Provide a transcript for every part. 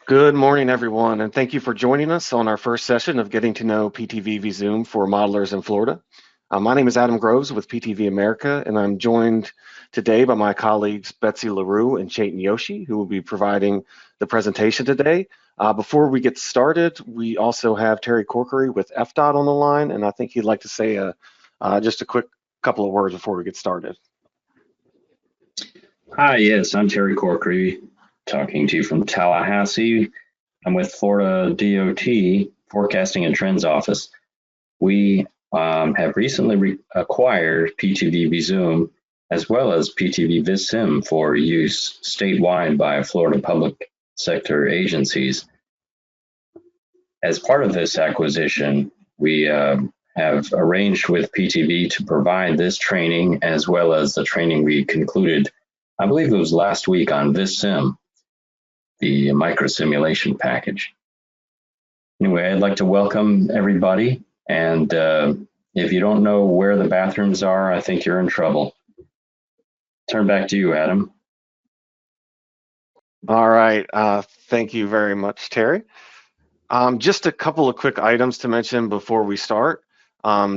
Good morning, everyone, and thank you for joining us on our first session of Getting to Know PTV Visum for Modelers in Florida. My name is Adam Groves with PTV America, and I'm joined today by my colleagues Betsy LaRue and Chaitan Yoshi, who will be providing the presentation today. Before we get started, we also have Terry Corkery with FDOT on the line, and I think he'd like to say just a quick couple of words before we get started. Hi, yes, I'm Terry Corkery, talking to you from Tallahassee. I'm with Florida DOT Forecasting and Trends Office. We have recently acquired PTV Visum as well as PTV Visum for use statewide by Florida public sector agencies. As part of this acquisition, we have arranged with PTV to provide this training as well as the training we concluded, I believe it was last week, on Visum, the micro simulation package. Anyway, I'd like to welcome everybody, and if you don't know where the bathrooms are, I think you're in trouble. Turn back to you, Adam. All right, thank you very much, Terry. Just a couple of quick items to mention before we start.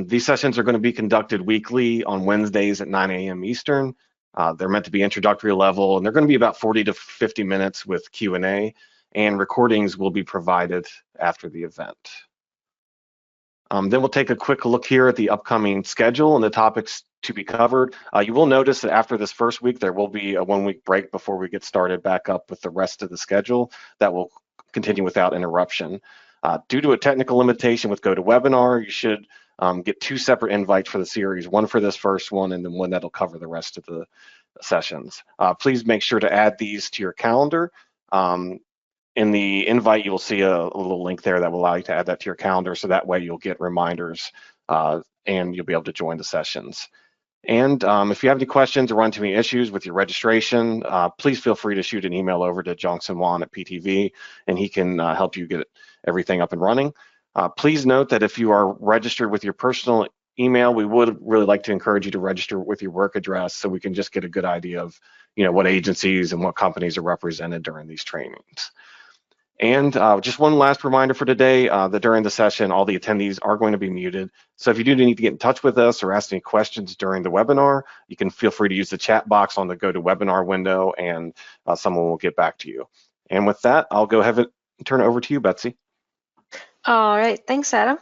These sessions are going to be conducted weekly on Wednesdays at 9 a.m. Eastern. They're meant to be introductory level, and they're going to be about 40 to 50 minutes with Q&A, and recordings will be provided after the event. Then we'll take a quick look here at the upcoming schedule and the topics to be covered. You will notice that after this first week, there will be a 1-week break before we get started back up with the rest of the schedule that will continue without interruption. Due to a technical limitation with GoToWebinar, you should get 2 separate invites for the series, one for this first one and then one that'll cover the rest of the sessions. Please make sure to add these to your calendar. In the invite, you will see a little link there that will allow you to add that to your calendar, so that way you'll get reminders and you'll be able to join the sessions. And if you have any questions or run into any issues with your registration, please feel free to shoot an email over to Jongsun Wan at PTV, and he can help you get everything up and running. Please note that if you are registered with your personal email, we would really like to encourage you to register with your work address so we can just get a good idea of what agencies and what companies are represented during these trainings. And just one last reminder for today, that during the session, all the attendees are going to be muted. So if you do need to get in touch with us or ask any questions during the webinar, you can feel free to use the chat box on the GoToWebinar window, and someone will get back to you. And with that, I'll go ahead and turn it over to you, Betsy. All right, thanks, Adam.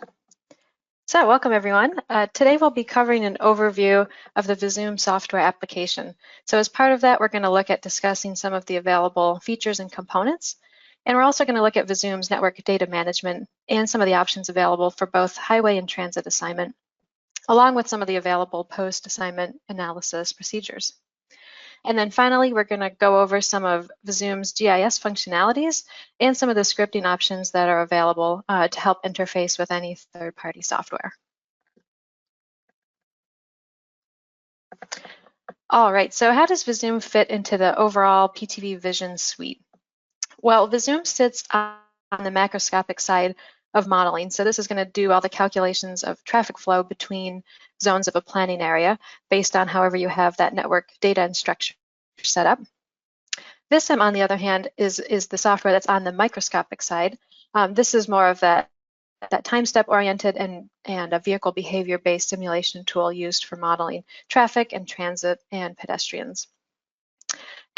So welcome, everyone. Today we'll be covering an overview of the Visum software application. So as part of that, we're going to look at discussing some of the available features and components. And we're also going to look at Visum's network data management and some of the options available for both highway and transit assignment, along with some of the available post-assignment analysis procedures. And then finally, we're going to go over some of Visum's GIS functionalities and some of the scripting options that are available to help interface with any third-party software. All right, so how does Visum fit into the overall PTV Vision suite? Well, Visum sits on the macroscopic side of modeling. So this is going to do all the calculations of traffic flow between zones of a planning area based on however you have that network data and structure set up. Visum, on the other hand, is the software that's on the microscopic side. This is more of that time step oriented and a vehicle behavior based simulation tool used for modeling traffic and transit and pedestrians.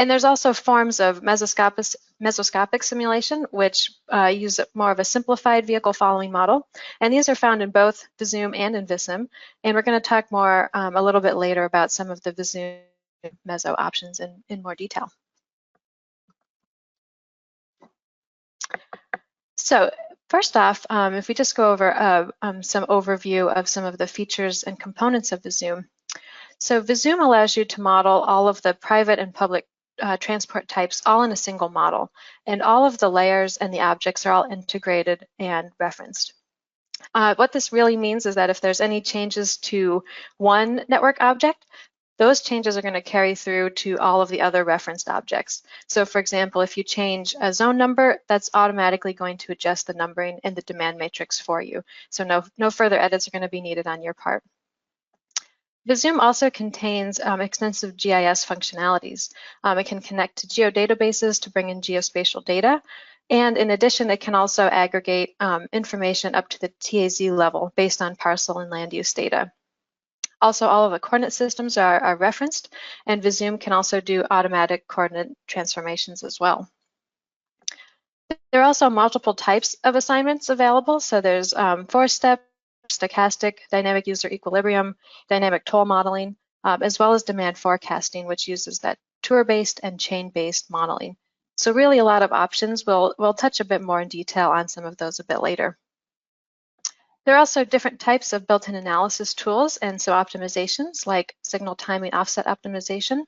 And there's also forms of mesoscopic simulation, which use more of a simplified vehicle following model. And these are found in both Visum and in Visum. And we're going to talk more a little bit later about some of the Visum meso options in more detail. So first off, if we just go over some overview of some of the features and components of Visum. So Visum allows you to model all of the private and public transport types all in a single model, and all of the layers and the objects are all integrated and referenced. What this really means is that if there's any changes to one network object, those changes are going to carry through to all of the other referenced objects. So for example, if you change a zone number, that's automatically going to adjust the numbering in the demand matrix for you. So no further edits are going to be needed on your part. Visum also contains extensive GIS functionalities. It can connect to geodatabases to bring in geospatial data. And in addition, it can also aggregate information up to the TAZ level based on parcel and land use data. Also, all of the coordinate systems are referenced, and Visum can also do automatic coordinate transformations as well. There are also multiple types of assignments available. So there's 4-step, stochastic, dynamic user equilibrium, dynamic toll modeling, as well as demand forecasting, which uses that tour-based and chain-based modeling. So really a lot of options. We'll touch a bit more in detail on some of those a bit later. There are also different types of built-in analysis tools and so optimizations like signal timing offset optimization.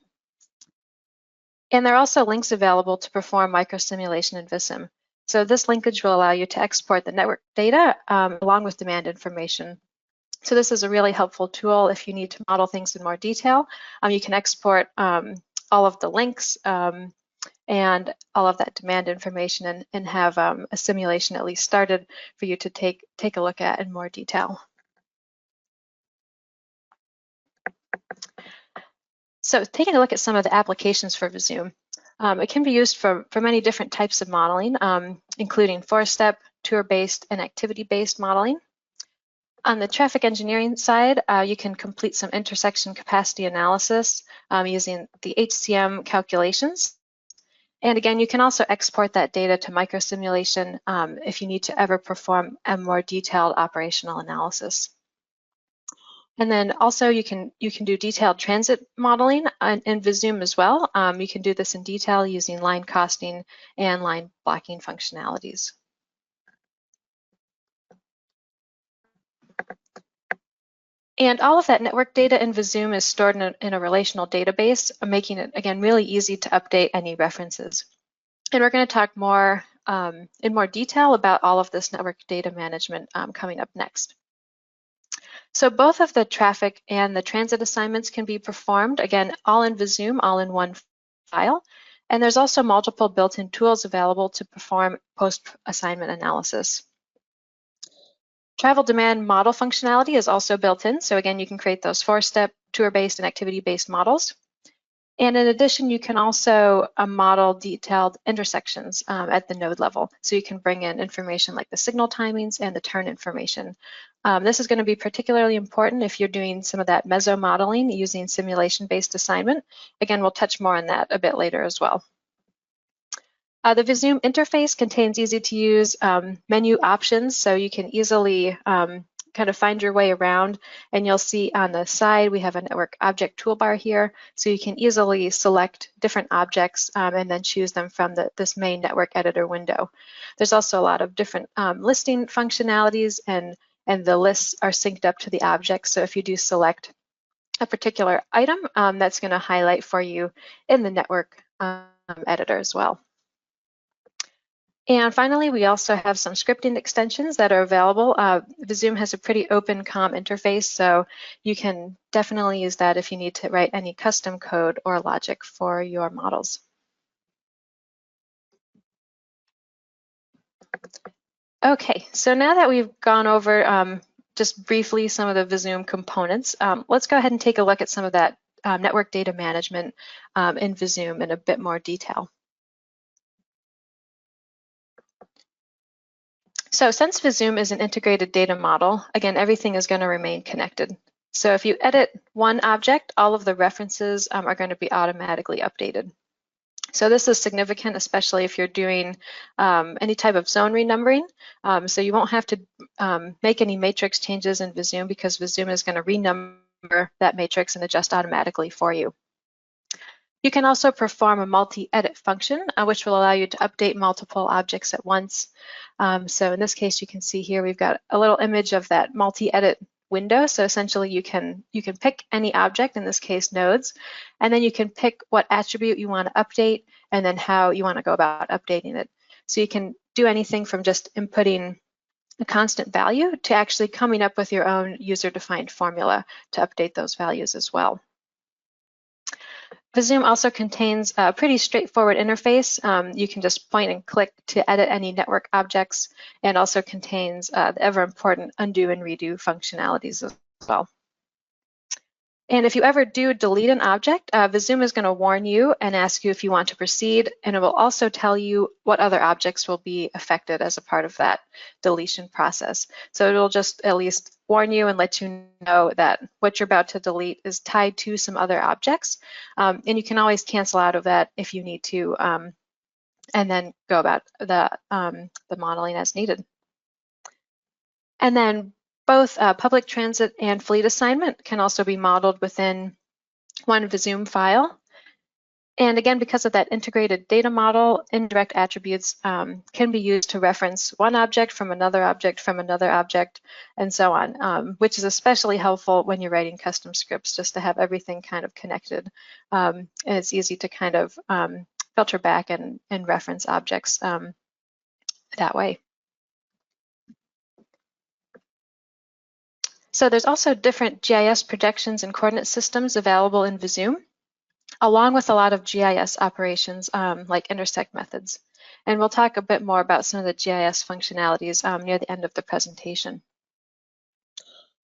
And there are also links available to perform microsimulation in Visum. So this linkage will allow you to export the network data along with demand information. So this is a really helpful tool if you need to model things in more detail. You can export all of the links and all of that demand information and have a simulation at least started for you to take a look at in more detail. So taking a look at some of the applications for Visum, it can be used for many different types of modeling, including 4-step, tour-based, and activity-based modeling. On the traffic engineering side, you can complete some intersection capacity analysis using the HCM calculations. And again, you can also export that data to microsimulation if you need to ever perform a more detailed operational analysis. And then also you can do detailed transit modeling in Visum as well. You can do this in detail using line costing and line blocking functionalities. And all of that network data in Visum is stored in a relational database, making it, again, really easy to update any references. And we're going to talk more in more detail about all of this network data management coming up next. So both of the traffic and the transit assignments can be performed, again, all in Visum, all in one file. And there's also multiple built-in tools available to perform post-assignment analysis. Travel demand model functionality is also built in. So again, you can create those 4-step, tour-based, and activity-based models. And in addition, you can also model detailed intersections at the node level. So you can bring in information like the signal timings and the turn information. This is going to be particularly important if you're doing some of that meso modeling using simulation-based assignment. Again, we'll touch more on that a bit later as well. The Visum interface contains easy-to-use menu options, so you can easily kind of find your way around, and you'll see on the side we have a network object toolbar here, so you can easily select different objects and then choose them from this main network editor window. There's also a lot of different listing functionalities, and the lists are synced up to the objects, so if you do select a particular item, that's going to highlight for you in the network editor as well. And finally, we also have some scripting extensions that are available. Visum has a pretty open COM interface, so you can definitely use that if you need to write any custom code or logic for your models. Okay, so now that we've gone over just briefly some of the Visum components, let's go ahead and take a look at some of that network data management in Visum in a bit more detail. So since Visum is an integrated data model, again, everything is going to remain connected. So if you edit one object, all of the references are going to be automatically updated. So this is significant, especially if you're doing any type of zone renumbering. So you won't have to make any matrix changes in Visum because Visum is going to renumber that matrix and adjust automatically for you. You can also perform a multi-edit function, which will allow you to update multiple objects at once. So in this case, you can see here we've got a little image of that multi-edit window. So essentially, you can pick any object, in this case nodes, and then you can pick what attribute you want to update and then how you want to go about updating it. So you can do anything from just inputting a constant value to actually coming up with your own user-defined formula to update those values as well. Visum also contains a pretty straightforward interface. You can just point and click to edit any network objects, and also contains the ever important undo and redo functionalities as well. And if you ever do delete an object, Visum is going to warn you and ask you if you want to proceed, and it will also tell you what other objects will be affected as a part of that deletion process. So it'll just at least warn you and let you know that what you're about to delete is tied to some other objects, and you can always cancel out of that if you need to, and then go about the modeling as needed. And then both public transit and fleet assignment can also be modeled within one Visum file. And again, because of that integrated data model, indirect attributes can be used to reference one object from another object, and so on, which is especially helpful when you're writing custom scripts, just to have everything kind of connected. And it's easy to kind of filter back and reference objects that way. So there's also different GIS projections and coordinate systems available in Visum, along with a lot of GIS operations like intersect methods. And we'll talk a bit more about some of the GIS functionalities near the end of the presentation.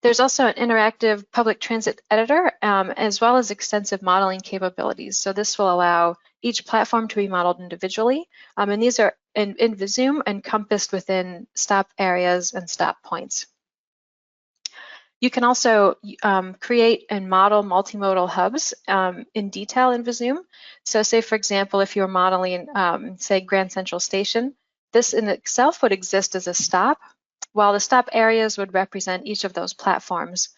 There's also an interactive public transit editor, as well as extensive modeling capabilities. So this will allow each platform to be modeled individually, and these are in Visum encompassed within stop areas and stop points. You can also create and model multimodal hubs in detail in Visum. So say, for example, if you're modeling, say, Grand Central Station, this in itself would exist as a stop, while the stop areas would represent each of those platforms,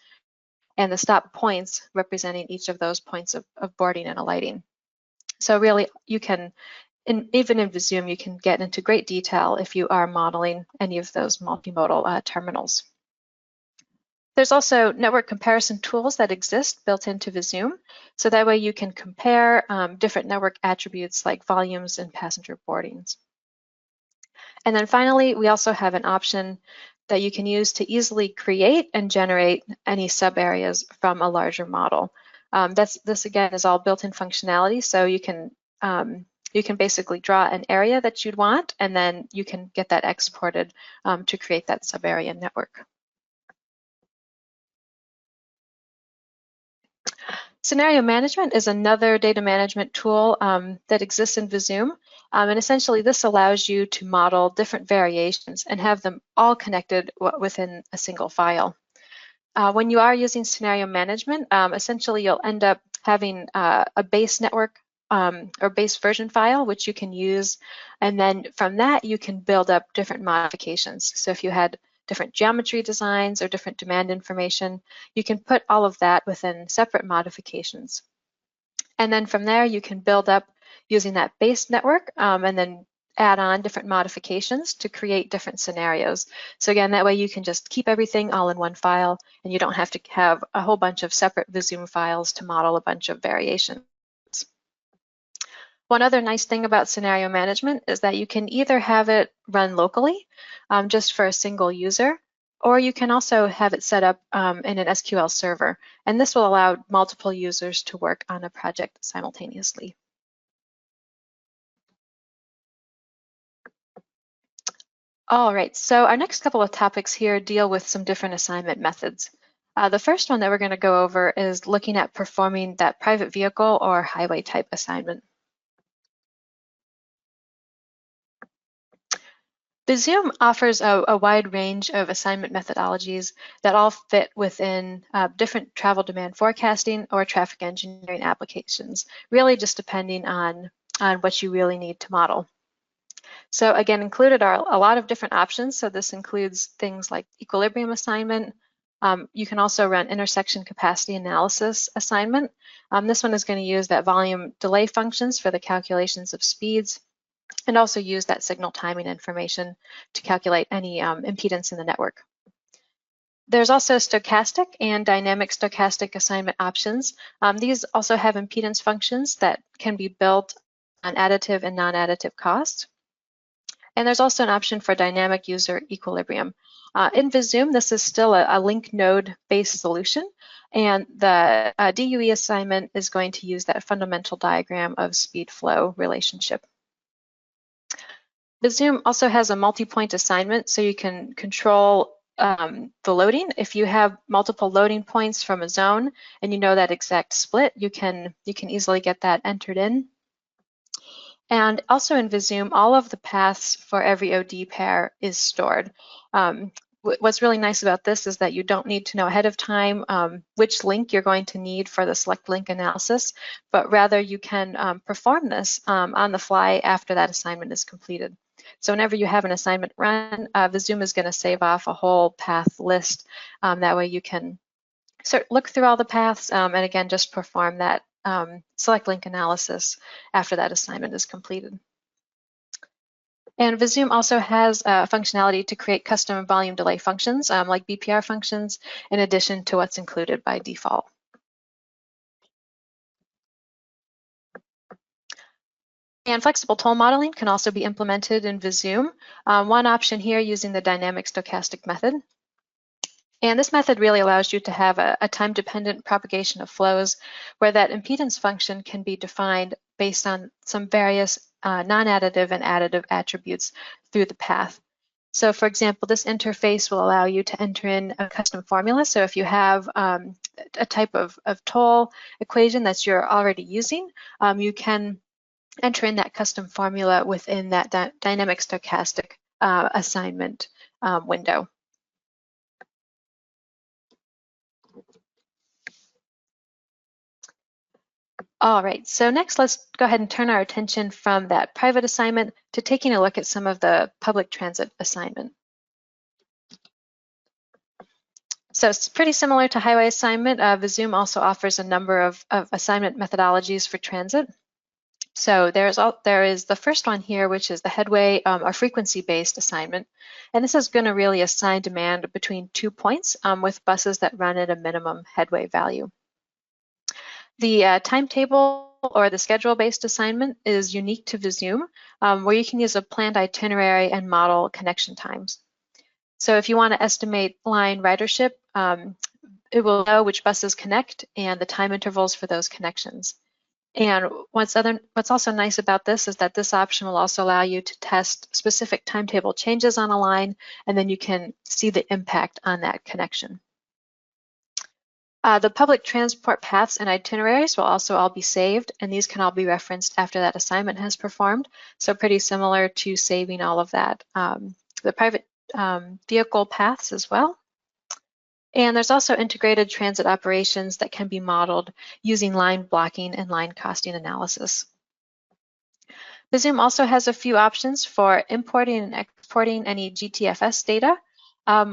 and the stop points representing each of those points of boarding and alighting. So really, you can, even in Visum, you can get into great detail if you are modeling any of those multimodal terminals. There's also network comparison tools that exist built into Visum, so that way you can compare different network attributes like volumes and passenger boardings. And then finally, we also have an option that you can use to easily create and generate any sub-areas from a larger model. This again is all built-in functionality, so you can basically draw an area that you'd want, and then you can get that exported to create that sub-area network. Scenario management is another data management tool that exists in Visum, and essentially this allows you to model different variations and have them all connected within a single file. When you are using scenario management, essentially you'll end up having a base network or base version file, which you can use, and then from that you can build up different modifications. So if you had different geometry designs or different demand information, you can put all of that within separate modifications. And then from there, you can build up using that base network and then add on different modifications to create different scenarios. So again, that way you can just keep everything all in one file, and you don't have to have a whole bunch of separate Visum files to model a bunch of variations. One other nice thing about scenario management is that you can either have it run locally just for a single user, or you can also have it set up in an SQL server. And this will allow multiple users to work on a project simultaneously. All right, so our next couple of topics here deal with some different assignment methods. The first one that we're going to go over is looking at performing that private vehicle or highway type assignment. Visum offers a wide range of assignment methodologies that all fit within different travel demand forecasting or traffic engineering applications, really just depending on what you really need to model. So again, included are a lot of different options. So this includes things like equilibrium assignment. You can also run intersection capacity analysis assignment. This one is going to use that volume delay functions for the calculations of speeds, and also use that signal timing information to calculate any impedance in the network. There's also stochastic and dynamic stochastic assignment options. These also have impedance functions that can be built on additive and non-additive costs. And there's also an option for dynamic user equilibrium. In Visum, this is still a link node based solution, and the DUE assignment is going to use that fundamental diagram of speed flow relationship. Visum also has a multi-point assignment, so you can control the loading. If you have multiple loading points from a zone and you know that exact split, you can easily get that entered in. And also in Visum, all of the paths for every OD pair is stored. What's really nice about this is that you don't need to know ahead of time which link you're going to need for the select link analysis, but rather you can perform this on the fly after that assignment is completed. So whenever you have an assignment run, Visum is going to save off a whole path list. That way you can look through all the paths and again, just perform that select link analysis after that assignment is completed. And Visum also has functionality to create custom volume delay functions like BPR functions in addition to what's included by default. And flexible toll modeling can also be implemented in Visum. One option here using the dynamic stochastic method. And this method really allows you to have a time-dependent propagation of flows where that impedance function can be defined based on some various non-additive and additive attributes through the path. So for example, this interface will allow you to enter in a custom formula. So if you have a type of toll equation that you're already using, you can enter in that custom formula within that dynamic stochastic assignment window. All right, so next let's go ahead and turn our attention from that private assignment to taking a look at some of the public transit assignment. So it's pretty similar to highway assignment. Visum also offers a number of assignment methodologies for transit. So there is the first one here, which is the headway or frequency-based assignment. And this is going to really assign demand between 2 points with buses that run at a minimum headway value. The timetable or the schedule-based assignment is unique to Visum, where you can use a planned itinerary and model connection times. So if you want to estimate line ridership, it will know which buses connect and the time intervals for those connections. And what's also nice about this is that this option will also allow you to test specific timetable changes on a line, and then you can see the impact on that connection. The public transport paths and itineraries will also all be saved, and these can all be referenced after that assignment has performed. So pretty similar to saving all of that, the private vehicle paths as well. And there's also integrated transit operations that can be modeled using line blocking and line costing analysis. Visum also has a few options for importing and exporting any GTFS data,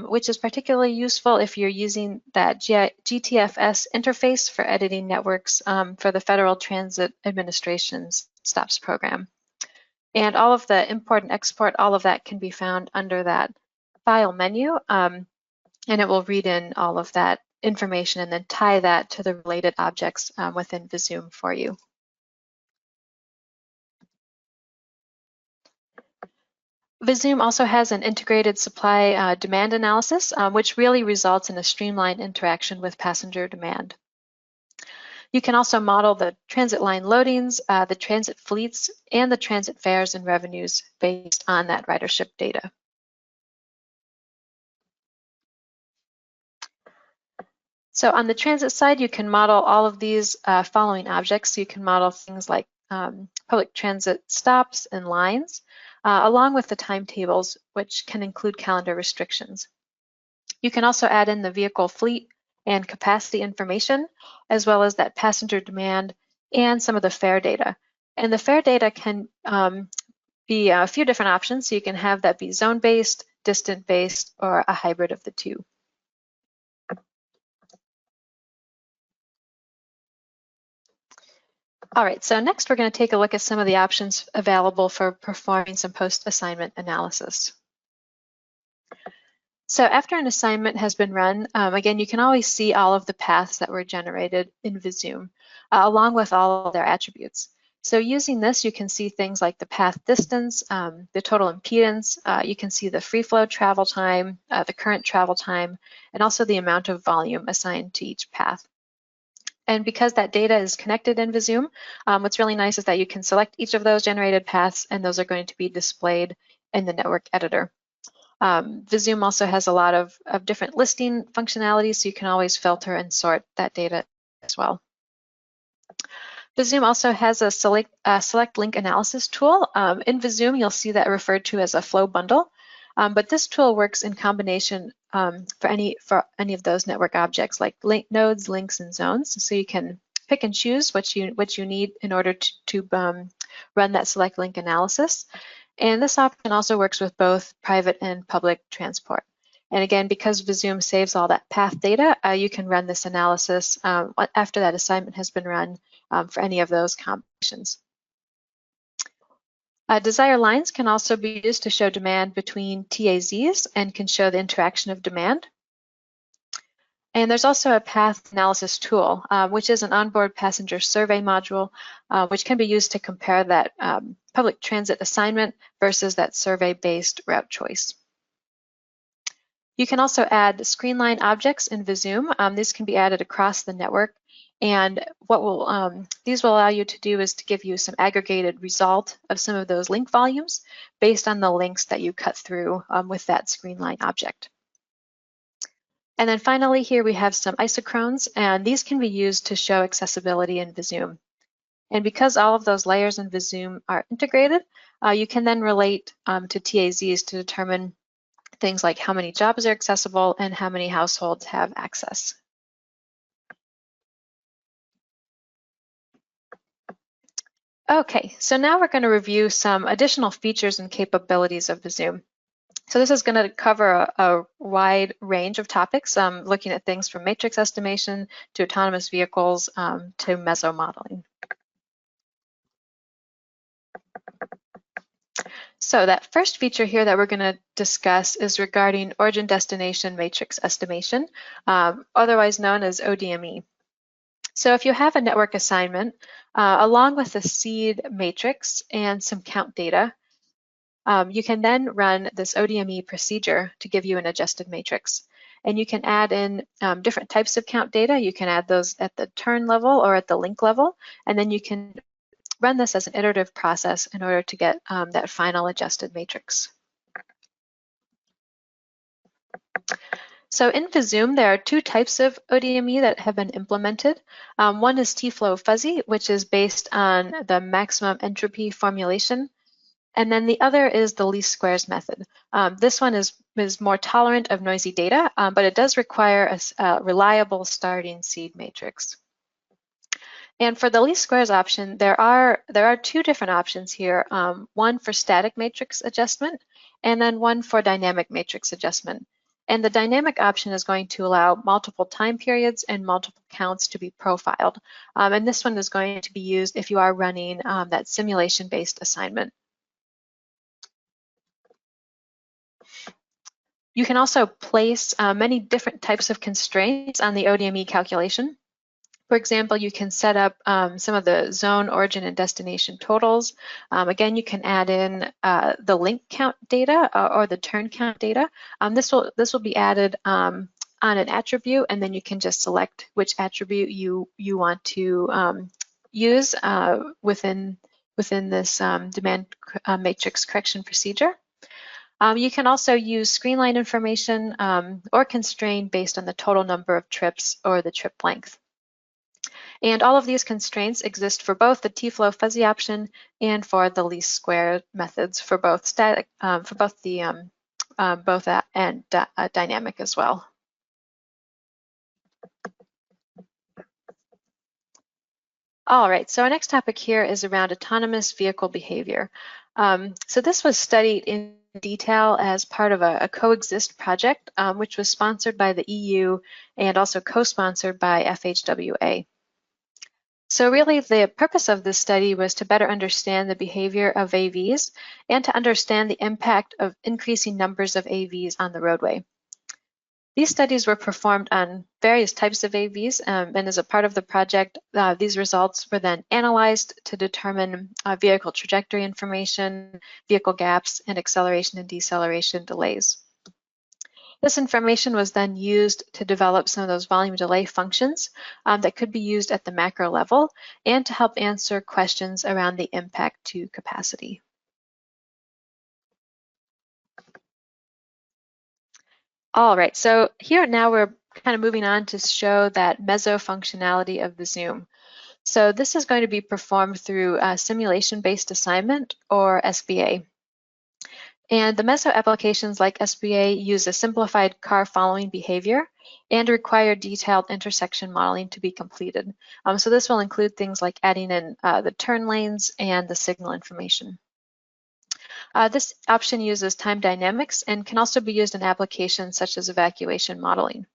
which is particularly useful if you're using that GTFS interface for editing networks for the Federal Transit Administration's STOPS program. And all of the import and export, all of that can be found under that file menu, and it will read in all of that information and then tie that to the related objects within Visum for you. Visum also has an integrated supply demand analysis, which really results in a streamlined interaction with passenger demand. You can also model the transit line loadings, the transit fleets, and the transit fares and revenues based on that ridership data. So on the transit side, you can model all of these following objects. So you can model things like public transit stops and lines, along with the timetables, which can include calendar restrictions. You can also add in the vehicle fleet and capacity information, as well as that passenger demand and some of the fare data. And the fare data can be a few different options. So you can have that be zone-based, distant-based, or a hybrid of the two. All right, so next we're going to take a look at some of the options available for performing some post-assignment analysis. So after an assignment has been run, again, you can always see all of the paths that were generated in Visum, along with all of their attributes. So using this, you can see things like the path distance, the total impedance, you can see the free flow travel time, the current travel time, and also the amount of volume assigned to each path. And because that data is connected in Visum, what's really nice is that you can select each of those generated paths, and those are going to be displayed in the network editor. Visum also has a lot of different listing functionalities, so you can always filter and sort that data as well. Visum also has a select link analysis tool. In Visum, you'll see that referred to as a flow bundle, but this tool works in combination for any of those network objects like nodes, links, and zones. So you can pick and choose what you need in order to run that select link analysis. And this option also works with both private and public transport. And again, because Visum saves all that path data, you can run this analysis after that assignment has been run for any of those combinations. Desire lines can also be used to show demand between TAZs and can show the interaction of demand. And there's also a path analysis tool, which is an onboard passenger survey module, which can be used to compare that public transit assignment versus that survey-based route choice. You can also add screen line objects in Visum. These can be added across the network. And what these will allow you to do is to give you some aggregated result of some of those link volumes based on the links that you cut through with that screen line object. And then finally here we have some isochrones, and these can be used to show accessibility in Visum. And because all of those layers in Visum are integrated, you can then relate to TAZs to determine things like how many jobs are accessible and how many households have access. Okay, so now we're going to review some additional features and capabilities of Visum. So this is going to cover a wide range of topics, looking at things from matrix estimation to autonomous vehicles to meso modeling. So that first feature here that we're going to discuss is regarding origin destination matrix estimation, otherwise known as ODME. So if you have a network assignment, along with a seed matrix and some count data, you can then run this ODME procedure to give you an adjusted matrix. And you can add in different types of count data. You can add those at the turn level or at the link level, and then you can run this as an iterative process in order to get that final adjusted matrix. So in Visum, there are two types of ODME that have been implemented. One is T-flow fuzzy, which is based on the maximum entropy formulation. And then the other is the least squares method. This one is more tolerant of noisy data, but it does require a reliable starting seed matrix. And for the least squares option, there are two different options here, one for static matrix adjustment and then one for dynamic matrix adjustment. And the dynamic option is going to allow multiple time periods and multiple counts to be profiled. And this one is going to be used if you are running that simulation-based assignment. You can also place many different types of constraints on the ODME calculation. For example, you can set up some of the zone, origin, and destination totals. Again, you can add in the link count data or the turn count data. This will be added on an attribute, and then you can just select which attribute you want to use within this demand matrix correction procedure. You can also use screen line information or constrain based on the total number of trips or the trip length. And all of these constraints exist for both the T-flow fuzzy option and for the least square methods for both static, for both the and dynamic as well. All right, so our next topic here is around autonomous vehicle behavior. So this was studied in detail as part of a coexist project, which was sponsored by the EU and also co-sponsored by FHWA. So really the purpose of this study was to better understand the behavior of AVs and to understand the impact of increasing numbers of AVs on the roadway. These studies were performed on various types of AVs, and as a part of the project, these results were then analyzed to determine vehicle trajectory information, vehicle gaps, and acceleration and deceleration delays. This information was then used to develop some of those volume delay functions that could be used at the macro level and to help answer questions around the impact to capacity. All right, so here now we're kind of moving on to show that Meso functionality of Visum. So this is going to be performed through a simulation-based assignment, or SBA. And the Meso applications like SBA use a simplified car following behavior and require detailed intersection modeling to be completed. So this will include things like adding in the turn lanes and the signal information. This option uses time dynamics and can also be used in applications such as evacuation modeling.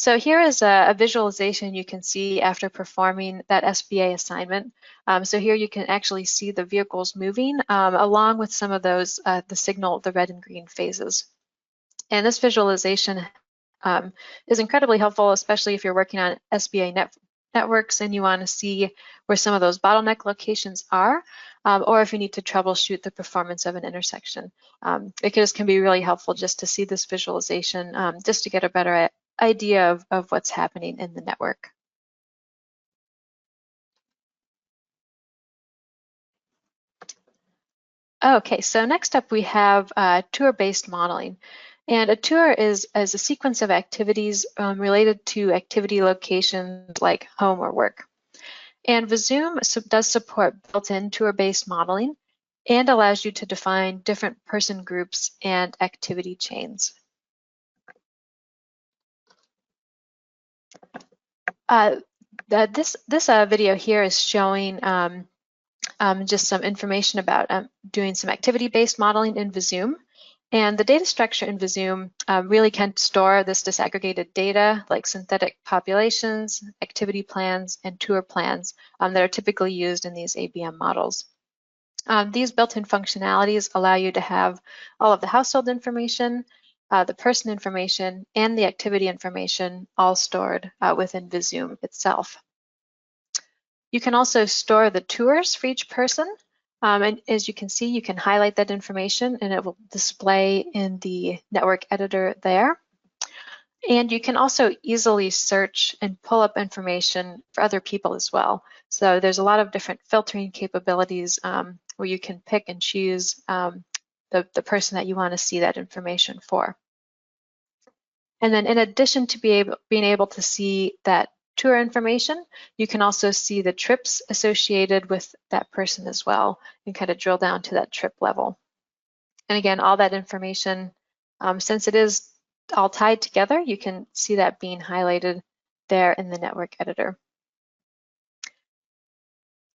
So here is a visualization you can see after performing that SBA assignment. So here you can actually see the vehicles moving along with some of those, the signal, the red and green phases. And this visualization is incredibly helpful, especially if you're working on SBA networks and you want to see where some of those bottleneck locations are, or if you need to troubleshoot the performance of an intersection. It just can be really helpful just to see this visualization, just to get a better idea of what's happening in the network. Okay, so next up we have tour-based modeling. And a tour is a sequence of activities related to activity locations like home or work. And Visum does support built-in tour-based modeling and allows you to define different person groups and activity chains. This video here is showing just some information about doing some activity-based modeling in Visum. And the data structure in Visum really can store this disaggregated data like synthetic populations, activity plans, and tour plans that are typically used in these ABM models. These built-in functionalities allow you to have all of the household information, the person information, and the activity information all stored within Visum itself. You can also store the tours for each person. And as you can see, you can highlight that information and it will display in the network editor there. And you can also easily search and pull up information for other people as well. So there's a lot of different filtering capabilities where you can pick and choose the person that you want to see that information for. And then in addition to being able to see that tour information, you can also see the trips associated with that person as well and kind of drill down to that trip level. And again, all that information, since it is all tied together, you can see that being highlighted there in the network editor.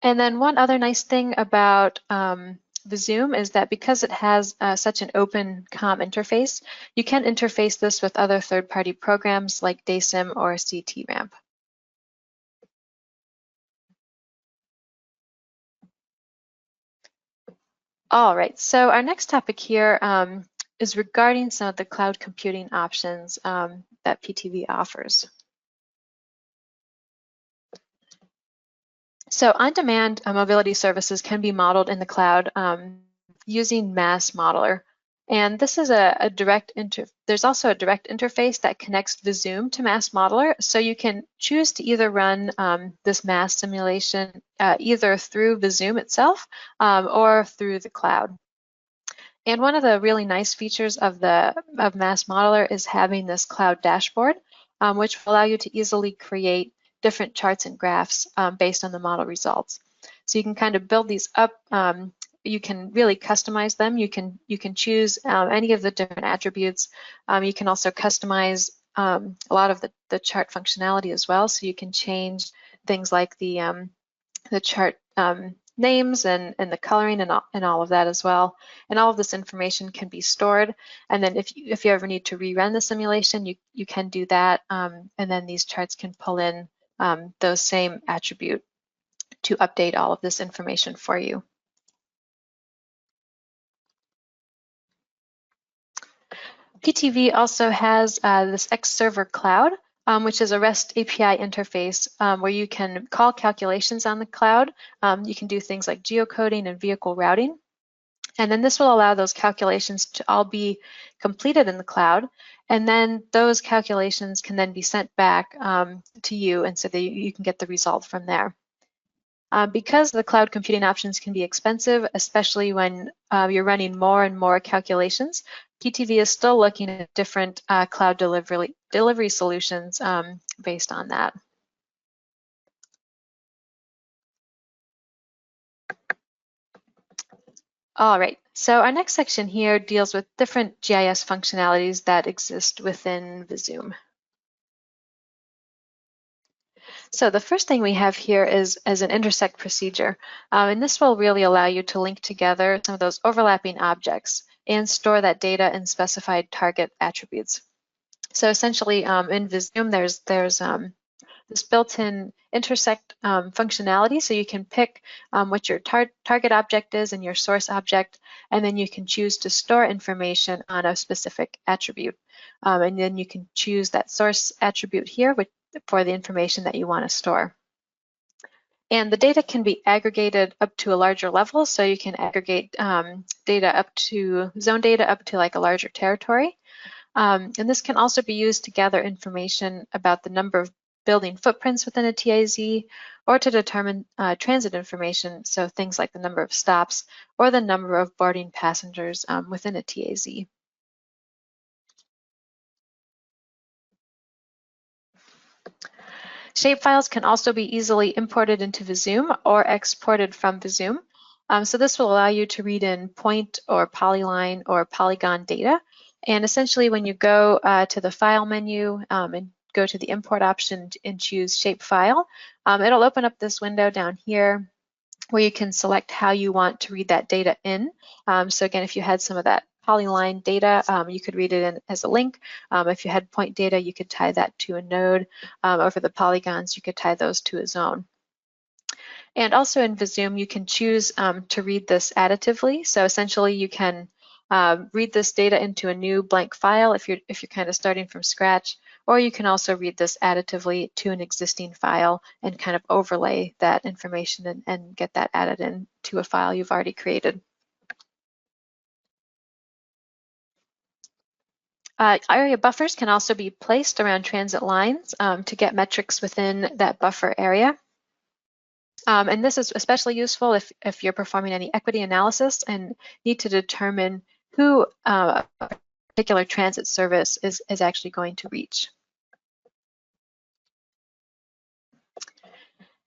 And then one other nice thing about Visum is that because it has such an open COM interface, you can interface this with other third-party programs like DASIM or CTRAMP. All right, so our next topic here is regarding some of the cloud computing options that PTV offers. So on-demand mobility services can be modeled in the cloud using Mass Modeler. And this is a direct there's also a direct interface that connects Visum to Mass Modeler. So you can choose to either run this mass simulation either through Visum itself or through the cloud. And one of the really nice features of Mass Modeler is having this cloud dashboard, which will allow you to easily create different charts and graphs based on the model results. So you can kind of build these up. You can really customize them. You can choose any of the different attributes. You can also customize a lot of the chart functionality as well. So you can change things like the chart names and the coloring and all of that as well. And all of this information can be stored. And then if you ever need to rerun the simulation, you can do that. And then these charts can pull in those same attribute to update all of this information for you. PTV also has this XServer Cloud, which is a REST API interface where you can call calculations on the cloud. You can do things like geocoding and vehicle routing. And then this will allow those calculations to all be completed in the cloud. And then those calculations can then be sent back to you, and so that you can get the result from there. Because the cloud computing options can be expensive, especially when you're running more and more calculations, PTV is still looking at different cloud delivery solutions based on that. All right, so our next section here deals with different GIS functionalities that exist within Visum. So the first thing we have here is an intersect procedure, and this will really allow you to link together some of those overlapping objects and store that data in specified target attributes. So essentially in Visum, there's this built-in intersect functionality, so you can pick what your target object is and your source object, and then you can choose to store information on a specific attribute. And then you can choose that source attribute here for the information that you want to store. And the data can be aggregated up to a larger level, so you can aggregate data up to zone data up to like a larger territory. And this can also be used to gather information about the number of building footprints within a TAZ, or to determine transit information, so things like the number of stops or the number of boarding passengers within a TAZ. Shapefiles can also be easily imported into Visum or exported from Visum. So this will allow you to read in point or polyline or polygon data. And essentially when you go to the File menu and go to the Import option and choose Shapefile, it'll open up this window down here where you can select how you want to read that data in. So again, if you had some of that polyline data, you could read it in as a link. If you had point data, you could tie that to a node. Or for the polygons, you could tie those to a zone. And also in Visum, you can choose to read this additively. So essentially, you can read this data into a new blank file if you're kind of starting from scratch, or you can also read this additively to an existing file and kind of overlay that information and get that added in to a file you've already created. Area buffers can also be placed around transit lines to get metrics within that buffer area. And this is especially useful if you're performing any equity analysis and need to determine who a particular transit service is actually going to reach.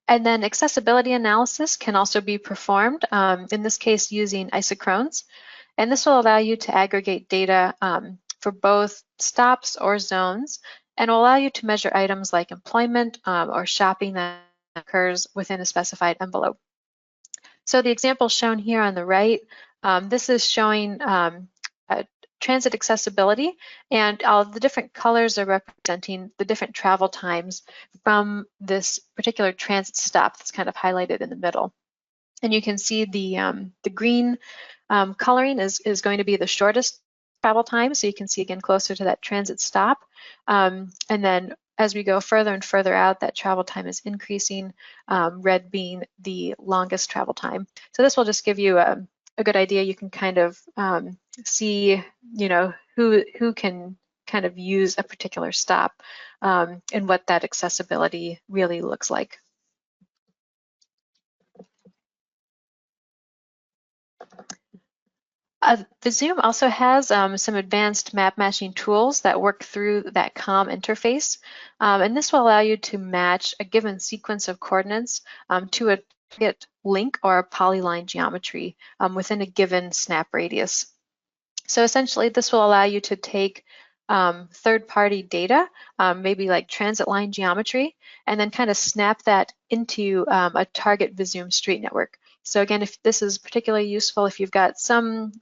And then accessibility analysis can also be performed, in this case using isochrones. And this will allow you to aggregate data for both stops or zones, and will allow you to measure items like employment or shopping that occurs within a specified envelope. So the example shown here on the right, this is showing transit accessibility, and all the different colors are representing the different travel times from this particular transit stop that's kind of highlighted in the middle. And you can see the green coloring is going to be the shortest travel time, so you can see again closer to that transit stop. And then as we go further and further out, that travel time is increasing, red being the longest travel time. So this will just give you a good idea. You can kind of see, who can kind of use a particular stop and what that accessibility really looks like. Visum also has some advanced map matching tools that work through that COM interface. And this will allow you to match a given sequence of coordinates to a target link or a polyline geometry within a given snap radius. So essentially, this will allow you to take third-party data, maybe like transit line geometry, and then kind of snap that into a target Visum street network. So again, if this is particularly useful if you've got some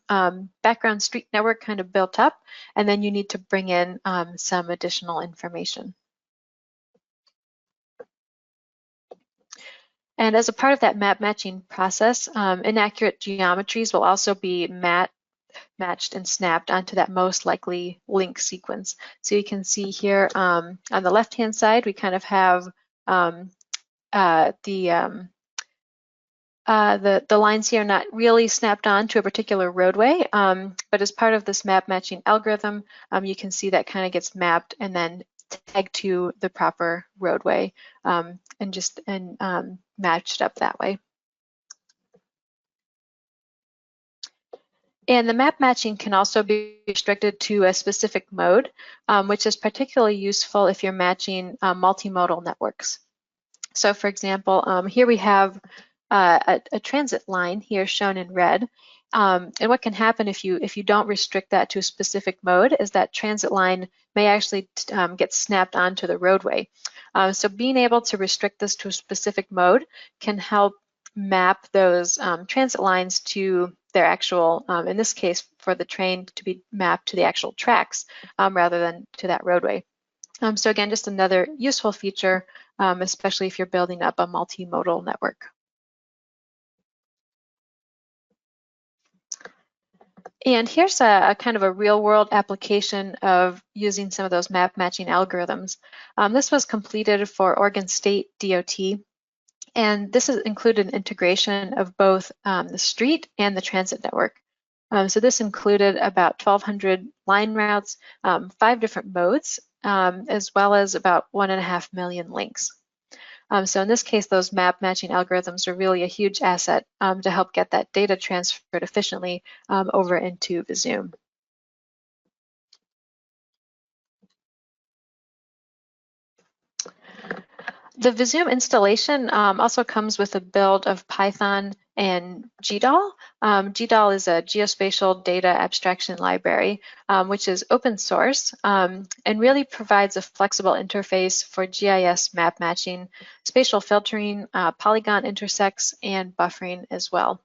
background street network kind of built up, and then you need to bring in some additional information. And as a part of that map matching process, inaccurate geometries will also be matched and snapped onto that most likely link sequence. So you can see here on the left-hand side, we kind of have the lines here not really snapped on to a particular roadway, but as part of this map matching algorithm, you can see that kind of gets mapped and then tagged to the proper roadway and matched up that way. And the map matching can also be restricted to a specific mode, which is particularly useful if you're matching multimodal networks. So for example, here we have a transit line here shown in red. And what can happen if you don't restrict that to a specific mode is that transit line may actually get snapped onto the roadway. So being able to restrict this to a specific mode can help map those transit lines to their actual, in this case, for the train to be mapped to the actual tracks rather than to that roadway. So again, just another useful feature, especially if you're building up a multimodal network. And here's a kind of a real world application of using some of those map matching algorithms. This was completed for Oregon State DOT. And this has included integration of both the street and the transit network. So this included about 1,200 line routes, 5 different modes, as well as about 1.5 million links. So in this case, those map matching algorithms are really a huge asset to help get that data transferred efficiently over into Visum. The Visum installation also comes with a build of Python and Gdal. Gdal is a geospatial data abstraction library, which is open source and really provides a flexible interface for GIS map matching, spatial filtering, polygon intersects, and buffering as well.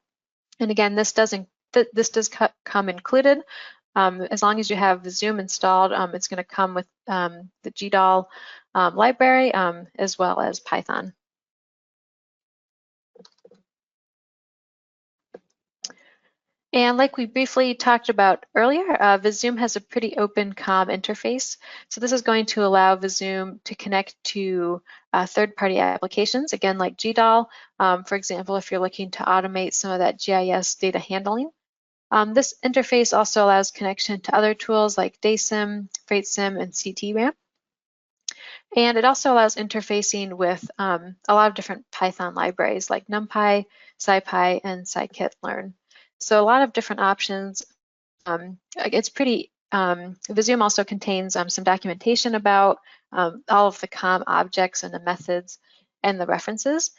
And again, this does come included. As long as you have Visum installed, it's going to come with the Gdal library as well as Python. And like we briefly talked about earlier, Visum has a pretty open COM interface. So this is going to allow Visum to connect to third-party applications, again, like Gdal. For example, if you're looking to automate some of that GIS data handling. This interface also allows connection to other tools like DaySim, FreightSim, and CTRAM. And it also allows interfacing with a lot of different Python libraries like NumPy, SciPy, and scikit-learn. So a lot of different options. It's pretty, Visum also contains some documentation about all of the COM objects and the methods and the references.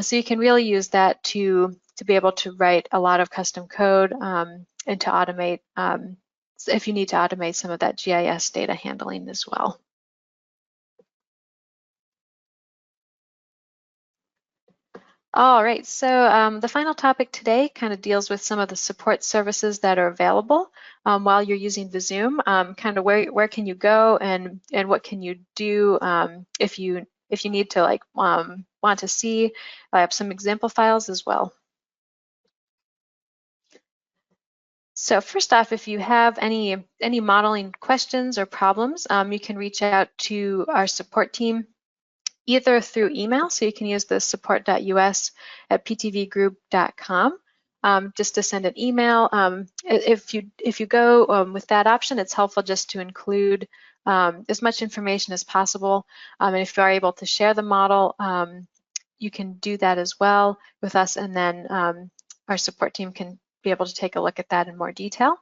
So you can really use that to be able to write a lot of custom code and to automate, if you need to automate some of that GIS data handling as well. All right, so the final topic today kind of deals with some of the support services that are available while you're using Visum. Kind of where can you go and what can you do if you need to like want to see. I have some example files as well. So first off, if you have any modeling questions or problems, you can reach out to our support team either through email, so you can use the support.us@ptvgroup.com just to send an email. If you go with that option, it's helpful just to include as much information as possible. And if you are able to share the model, you can do that as well with us, and then our support team can be able to take a look at that in more detail.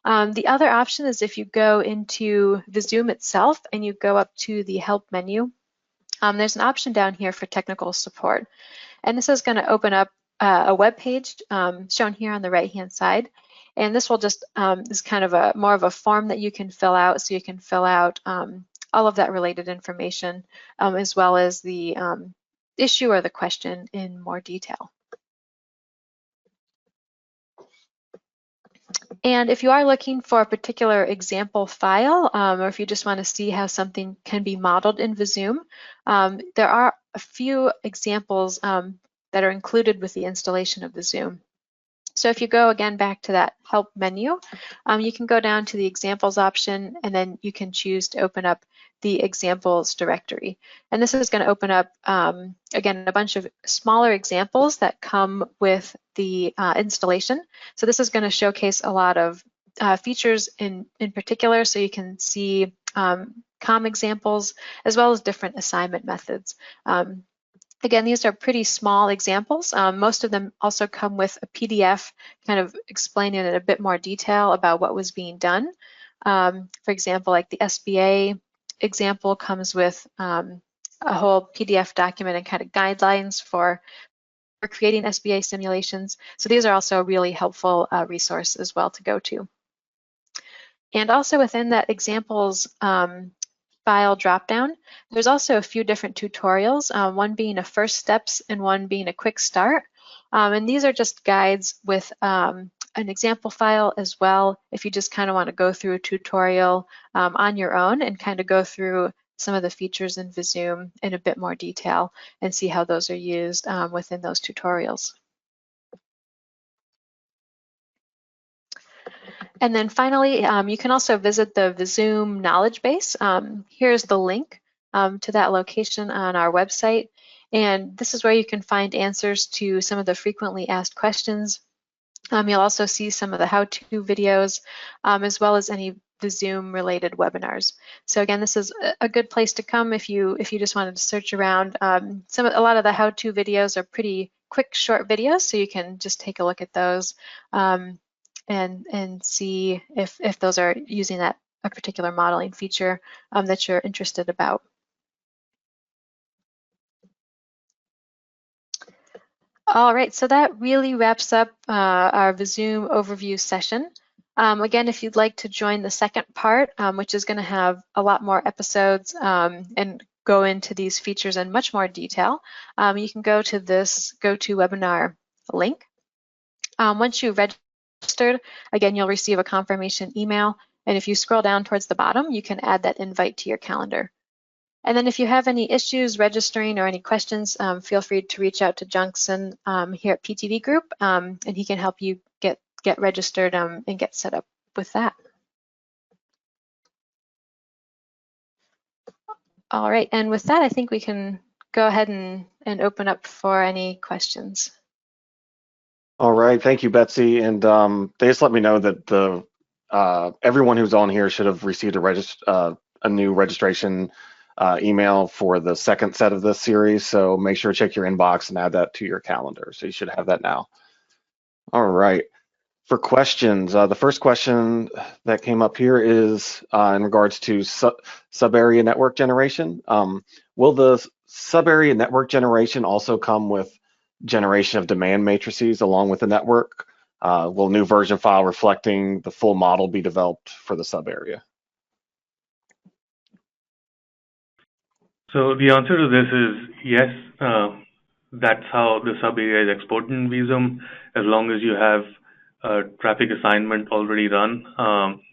The other option is if you go into Visum itself and you go up to the Help menu, there's an option down here for technical support. And this is going to open up a web page shown here on the right-hand side. And this will just is kind of more of a form that you can fill out, so you can fill out all of that related information as well as the issue or the question in more detail. And if you are looking for a particular example file, or if you just want to see how something can be modeled in Visum, there are a few examples that are included with the installation of Visum. So if you go again back to that Help menu, you can go down to the Examples option, and then you can choose to open up the Examples directory. And this is going to open up, again, a bunch of smaller examples that come with the installation. So this is going to showcase a lot of features in particular, so you can see COM examples as well as different assignment methods. Again, these are pretty small examples. Most of them also come with a PDF kind of explaining in a bit more detail about what was being done. For example, like the SBA example comes with a whole PDF document and kind of guidelines for creating SBA simulations. So these are also a really helpful resource as well to go to. And also within that examples file dropdown, there's also a few different tutorials, one being a first steps and one being a quick start. And these are just guides with an example file as well, if you just kind of want to go through a tutorial on your own and kind of go through some of the features in Visum in a bit more detail and see how those are used within those tutorials. And then finally, you can also visit the Visum knowledge base. Here's the link to that location on our website. And this is where you can find answers to some of the frequently asked questions. You'll also see some of the how-to videos, as well as any Visum related webinars. So again, this is a good place to come if you just wanted to search around. A lot of the how-to videos are pretty quick, short videos, so you can just take a look at those. And see if those are using a particular modeling feature that you're interested about. All right, so that really wraps up our Visum overview session. Again, if you'd like to join the second part, which is going to have a lot more episodes and go into these features in much more detail, you can go to this GoToWebinar link. Once you registered, again, you'll receive a confirmation email. And if you scroll down towards the bottom, you can add that invite to your calendar. And then if you have any issues registering or any questions, feel free to reach out to Junction here at PTV Group, and he can help you get registered and get set up with that. All right, and with that, I think we can go ahead and open up for any questions. All right, thank you, Betsy. And they just let me know that everyone who's on here should have received a new registration email for the second set of this series. So make sure to check your inbox and add that to your calendar. So you should have that now. All right. For questions, the first question that came up here is in regards to sub-area network generation. Will the sub-area network generation also come with generation of demand matrices along with the network? Will new version file reflecting the full model be developed for the sub-area? So the answer to this is yes. That's how the sub-area is exported in Visum. As long as you have a traffic assignment already run,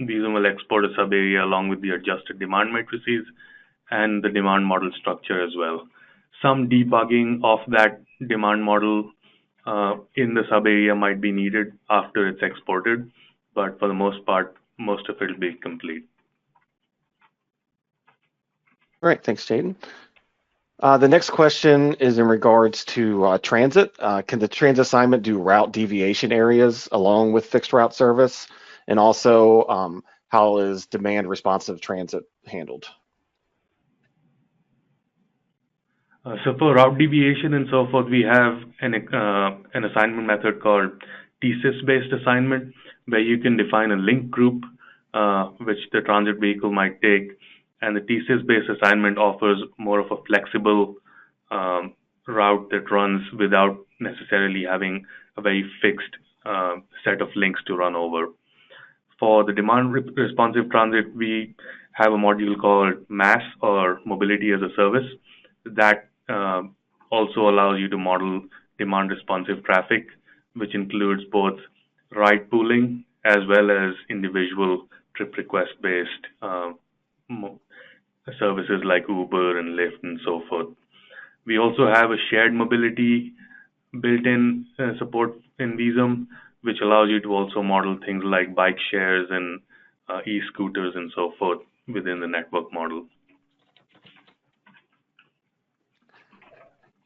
Visum will export a sub-area along with the adjusted demand matrices and the demand model structure as well. Some debugging of that demand model in the sub-area might be needed after it's exported, but for the most part, most of it will be complete. All right, thanks, Jaden. The next question is in regards to transit. Can the transit assignment do route deviation areas along with fixed route service? And also, how is demand responsive transit handled? So for route deviation and so forth, we have an assignment method called thesis-based assignment, where you can define a link group which the transit vehicle might take. And the thesis-based assignment offers more of a flexible route that runs without necessarily having a very fixed set of links to run over. For the demand responsive transit, we have a module called MAS, or Mobility as a Service, that also allows you to model demand responsive traffic, which includes both ride pooling as well as individual trip request based services like Uber and Lyft and so forth. We also have a shared mobility built-in support in Visum, which allows you to also model things like bike shares and e-scooters and so forth within the network model.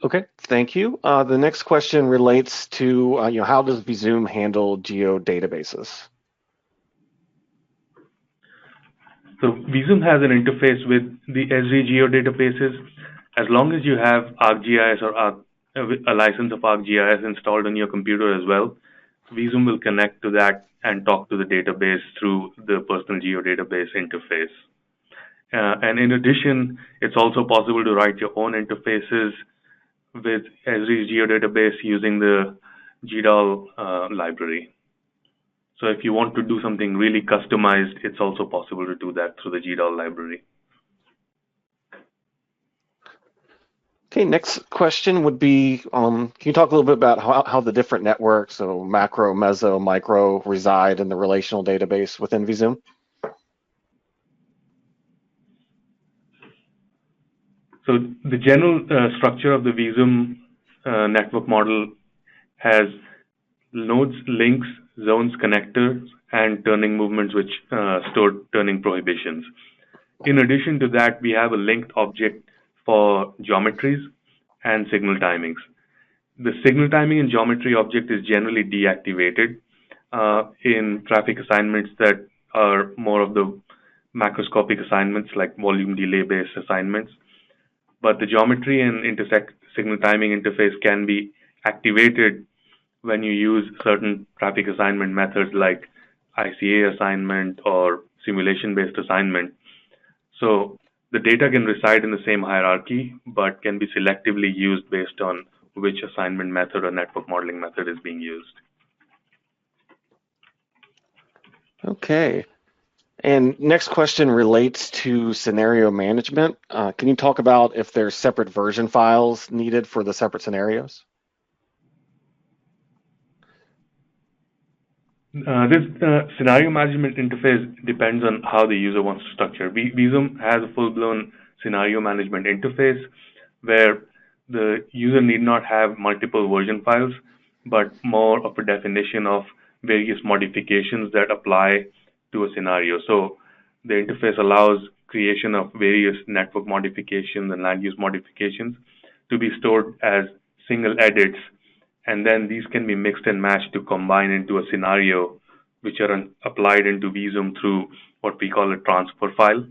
Okay, thank you. The next question relates to how does Visum handle geodatabases? So Visum has an interface with the Esri geodatabases, As long as you have ArcGIS or a license of ArcGIS installed on your computer as well, Visum will connect to that and talk to the database through the personal geodatabase interface. And in addition, it's also possible to write your own interfaces with Esri's geodatabase using the Gdal library. So if you want to do something really customized, it's also possible to do that through the Gdal library. Okay, next question would be, can you talk a little bit about how the different networks, so macro, meso, micro, reside in the relational database within Visum? So the general structure of the Visum network model has nodes, links, zones, connectors, and turning movements which store turning prohibitions. In addition to that, we have a linked object for geometries and signal timings. The signal timing and geometry object is generally deactivated in traffic assignments that are more of the macroscopic assignments like volume delay based assignments. But the geometry and intersect signal timing interface can be activated when you use certain traffic assignment methods like ICA assignment or simulation-based assignment. So the data can reside in the same hierarchy, but can be selectively used based on which assignment method or network modeling method is being used. Okay. And next question relates to scenario management. Can you talk about if there's separate version files needed for the separate scenarios? This scenario management interface depends on how the user wants to structure. Visum has a full-blown scenario management interface where the user need not have multiple version files, but more of a definition of various modifications that apply to a scenario. So the interface allows creation of various network modifications and land use modifications to be stored as single edits, and then these can be mixed and matched to combine into a scenario, which are applied into Visum through what we call a transfer file,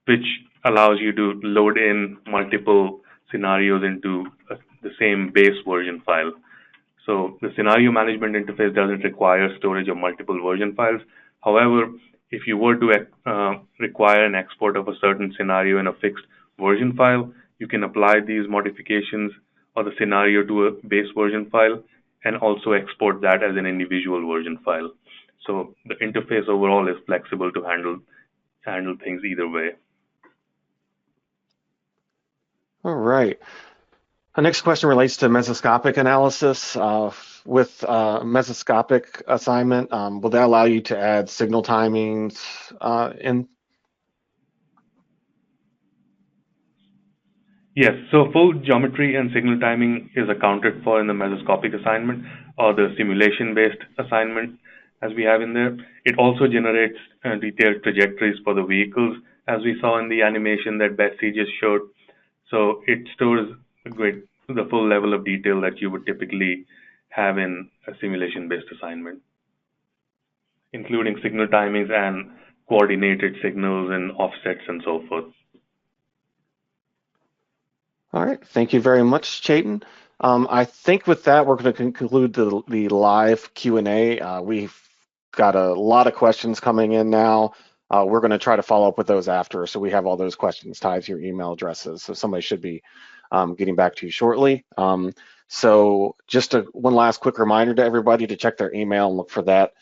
which allows you to load in multiple scenarios into the same base version file. So the scenario management interface doesn't require storage of multiple version files. However, if you were to require an export of a certain scenario in a fixed version file, you can apply these modifications or the scenario to a base version file and also export that as an individual version file. So the interface overall is flexible to handle things either way. All right. Our next question relates to mesoscopic analysis. With mesoscopic assignment, will that allow you to add signal timings in? Yes, so full geometry and signal timing is accounted for in the mesoscopic assignment or the simulation-based assignment as we have in there. It also generates detailed trajectories for the vehicles as we saw in the animation that Betsy just showed. So it stores the full level of detail that you would typically have in a simulation-based assignment, including signal timings and coordinated signals and offsets and so forth. All right, thank you very much, Chetan. I think with that, we're going to conclude the live Q&A. We've got a lot of questions coming in now. We're going to try to follow up with those after, so we have all those questions tied to your email addresses. So somebody should be getting back to you shortly. So just one last quick reminder to everybody to check their email and look for that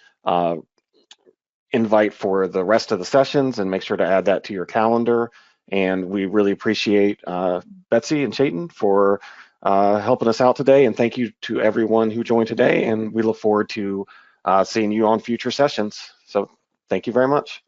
invite for the rest of the sessions and make sure to add that to your calendar. And we really appreciate Betsy and Chetan for helping us out today. And thank you to everyone who joined today. And we look forward to seeing you on future sessions. So thank you very much.